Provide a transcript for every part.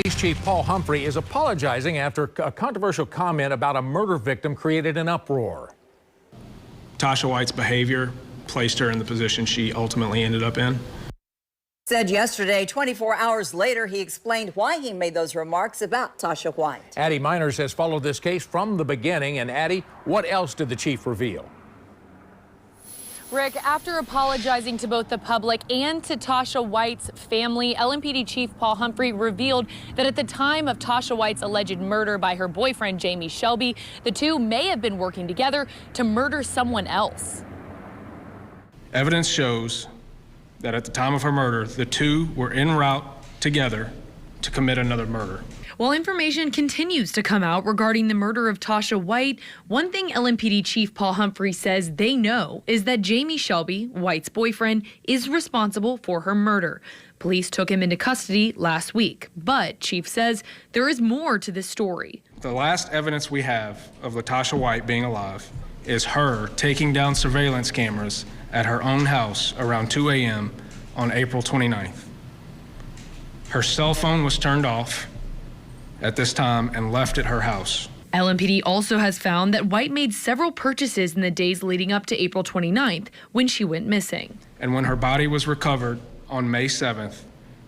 Police Chief Paul Humphrey is apologizing after a controversial comment about a murder victim created an uproar. Tasha White's behavior placed her in the position she ultimately ended up in. Said yesterday, 24 hours later, he explained why he made those remarks about Tasha White. Addie Miners has followed this case from the beginning. And Addie, what else did the chief reveal? Rick, after apologizing to both the public and to Tasha White's family, LMPD Chief Paul Humphrey revealed that at the time of Tasha White's alleged murder by her boyfriend, Jamie Shelby, the two may have been working together to murder someone else. Evidence shows that at the time of her murder, the two were en route together to commit another murder. While information continues to come out regarding the murder of Tasha White, one thing LMPD Chief Paul Humphrey says they know is that Jamie Shelby, White's boyfriend, is responsible for her murder. Police took him into custody last week, but Chief says there is more to this story. The last evidence we have of Latasha White being alive is her taking down surveillance cameras at her own house around 2 a.m. on April 29th. Her cell phone was turned off at this time and left at her house. LMPD also has found that White made several purchases in the days leading up to April 29th when she went missing. And when her body was recovered on May 7th,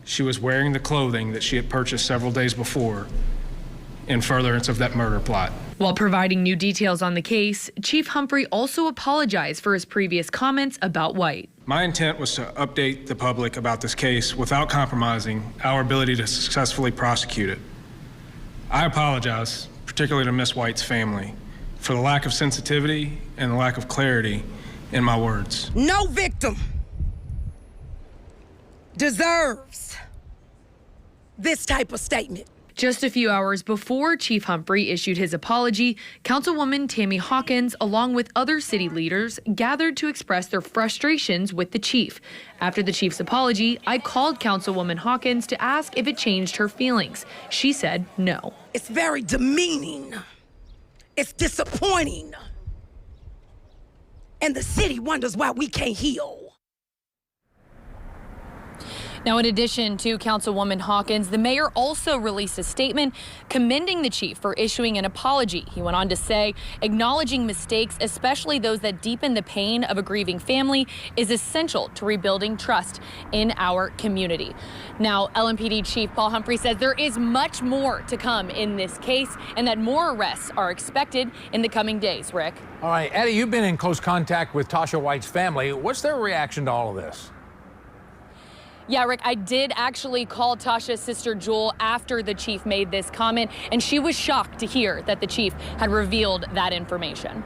she was wearing the clothing that she had purchased several days before in furtherance of that murder plot. While providing new details on the case, Chief Humphrey also apologized for his previous comments about White. My intent was to update the public about this case without compromising our ability to successfully prosecute it. I apologize, particularly to Miss White's family, for the lack of sensitivity and the lack of clarity in my words. No victim deserves this type of statement. Just a few hours before Chief Humphrey issued his apology, Councilwoman Tammy Hawkins, along with other city leaders, gathered to express their frustrations with the chief. After the chief's apology, I called Councilwoman Hawkins to ask if it changed her feelings. She said no. It's very demeaning. It's disappointing. And the city wonders why we can't heal. Now, in addition to Councilwoman Hawkins, the mayor also released a statement commending the chief for issuing an apology. He went on to say, acknowledging mistakes, especially those that deepen the pain of a grieving family, is essential to rebuilding trust in our community. Now, LMPD Chief Paul Humphrey says there is much more to come in this case and that more arrests are expected in the coming days. Rick. All right, Addie, you've been in close contact with Tasha White's family. What's their reaction to all of this? Yeah, Rick, I did actually call Tasha's sister Jewel after the chief made this comment, and she was shocked to hear that the chief had revealed that information.